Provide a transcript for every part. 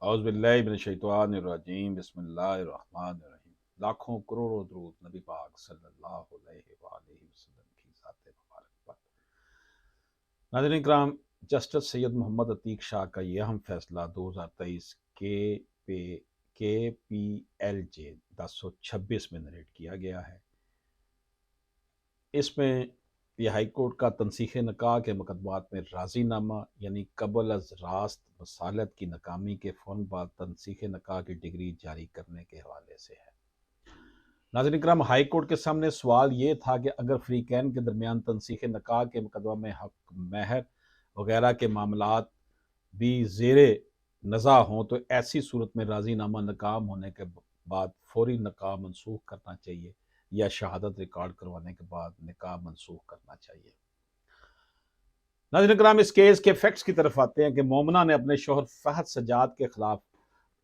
اعوذ باللہ من الشیطان الرجیم بسم اللہ الرحمن الرحیم۔ لاکھوں کروڑوں درود نبی پاک صلی اللہ علیہ وآلہ وسلم کی ذات مبارک پر۔ ناظرین کرام، جسٹس سید محمد عتیق شاہ کا یہ اہم فیصلہ 2023 کے پی ایل جے 1026 میں نریٹ کیا گیا ہے۔ اس میں یہ ہائی کورٹ کا تنسیخ نکاح کے مقدمات میں راضی نامہ یعنی قبل از راست وصالت کی ناکامی کے فوراً بعد تنسیخ نکاح کی ڈگری جاری کرنے کے حوالے سے ہے۔ ناظرین کرام، ہائی کورٹ کے سامنے سوال یہ تھا کہ اگر فریقین کے درمیان تنسیخ نکاح کے مقدمہ میں حق مہر وغیرہ کے معاملات بھی زیر نزاع ہوں تو ایسی صورت میں راضی نامہ ناکام ہونے کے بعد فوری نکاح منسوخ کرنا چاہیے یا شہادت ریکارڈ کروانے کے بعد نکاح منسوخ کرنا چاہیے۔ ناظرین کرام، اس کیس کے فیکٹس کی طرف آتے ہیں کہ مومنہ نے اپنے شوہر فہد سجاد کے خلاف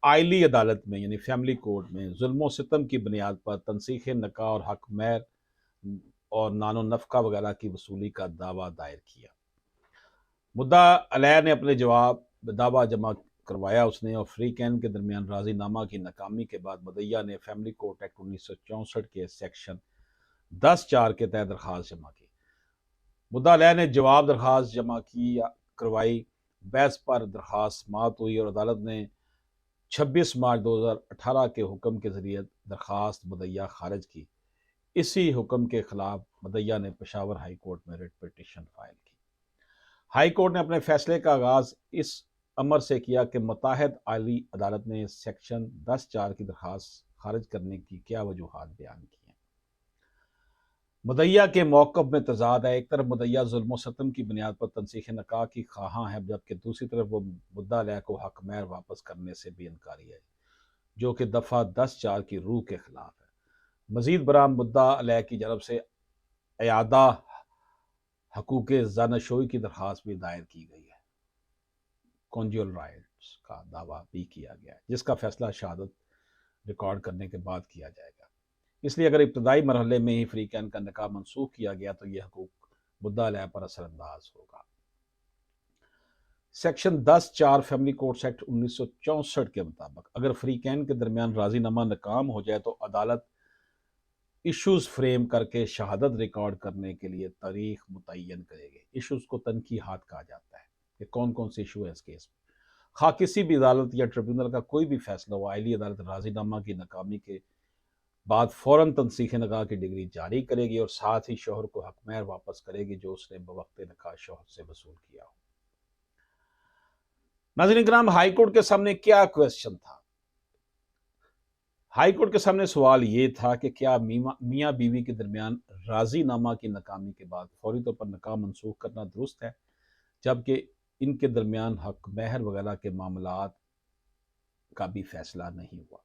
آئلی عدالت میں یعنی فیملی کورٹ میں ظلم و ستم کی بنیاد پر تنسیخ نکاح اور حق مہر اور نان و نفقہ وغیرہ کی وصولی کا دعویٰ دائر کیا۔ مدعا علیہ نے اپنے دعویٰ جمع کروایا اس نے، اور فریقین کے درمیان راضی نامہ کی ناکامی کے بعد مدعیہ نے فیملی کورٹ ایکٹ 1964 کے سیکشن 10(4) کے تحت درخواست جمع کی۔ مدعا علیہ نے جواب درخواست جمع کروائی، بحث پر درخواست سماعت ہوئی اور عدالت نے 26 مارچ 2018 کے حکم کے ذریعے درخواست مدعیہ خارج کی۔ اسی حکم کے خلاف مدعیہ نے پشاور ہائی کورٹ میں ریٹ پٹیشن فائل کی۔ ہائی کورٹ نے اپنے فیصلے کا آغاز اس امر سے کیا کہ متحد عالی عدالت نے سیکشن 10(4) کی درخواست خارج کرنے کی کیا وجوہات بیان کی ہیں۔ مدعیہ کے موقف میں تضاد ہے۔ ایک طرف مدعیہ ظلم و ستم کی بنیاد پر تنسیخ نکاح کی خواہاں ہے، جبکہ دوسری طرف وہ مدعا علیہ کو حق مہر واپس کرنے سے بھی انکاری ہے، جو کہ دفعہ 10(4) کی روح کے خلاف ہے۔ مزید برآں مدعا علیہ کی جانب سے اعادہ حقوق زانشوئی کی درخواست بھی دائر کی گئی ہے۔ کونجول رائٹس کا دعویٰ بھی کیا گیا ہے، جس کا فیصلہ شہادت ریکارڈ کرنے کے بعد کیا جائے گا۔ اس لیے اگر ابتدائی مرحلے میں ہی فریقین کا نکاح منسوخ کیا گیا تو یہ حقوق مدعا علیہ پر اثر انداز ہوگا۔ سیکشن 10(4) فیملی کورٹس ایکٹ 1964 کے مطابق اگر فریقین کے درمیان راضی نامہ ناکام ہو جائے تو عدالت ایشوز فریم کر کے شہادت ریکارڈ کرنے کے لیے تاریخ متعین کرے گی۔ ایشوز کو تنقیحات کہا جاتا ہے کہ کون کون سے ایشو ہے اس کیس میں۔ خواہ کسی بھی عدالت یا ٹریبیونل کا کوئی بھی فیصلہ ہو، عالی عدالت راضی نامہ کی ناکامی کے بعد فوراً تنسیخ نکاح کی ڈگری جاری کرے گی اور ساتھ ہی شوہر کو حق مہر واپس کرے گی جو اس نے بوقت نکاح شوہر سے وصول کیا ہو۔ ناظرین کرام، ہائی کورٹ کے سامنے کیا کویسچن تھا؟ ہائی کورٹ کے سامنے سوال یہ تھا کہ کیا میاں بیوی کے درمیان راضی نامہ کی ناکامی کے بعد فوری طور پر نکاح منسوخ کرنا درست ہے، جبکہ ان کے درمیان حق مہر وغیرہ کے معاملات کا بھی فیصلہ نہیں ہوا۔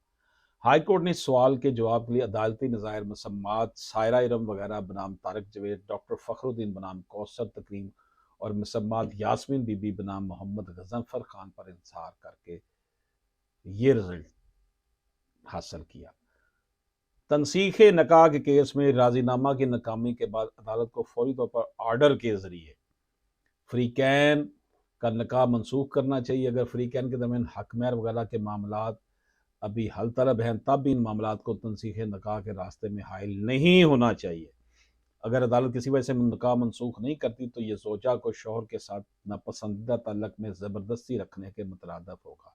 ہائی کورٹ نے اس سوال کے جواب کے لیے عدالتی نظائر مسمات سائرہ ارم وغیرہ بنام طارق جاوید، ڈاکٹر فخر الدین بنام کوثر تکریم اور مسمات یاسمین بی بی بنام محمد غضنفر خان پر انحصار کر کے یہ رزلٹ حاصل کیا۔ تنسیخ نکاح کے کیس میں راضی نامہ کی ناکامی کے بعد عدالت کو فوری طور پر آرڈر کے ذریعے فریقین کا نکاح منسوخ کرنا چاہیے۔ اگر فریقین کے درمیان حق مہر وغیرہ کے معاملات ابھی حل طلب ہیں تب بھی ان معاملات کو تنسیخ نکاح کے راستے میں حائل نہیں ہونا چاہیے۔ اگر عدالت کسی وجہ سے نکاح منسوخ نہیں کرتی تو یہ زوجہ کو شوہر کے ساتھ ناپسندیدہ تعلق میں زبردستی رکھنے کے مترادف ہوگا۔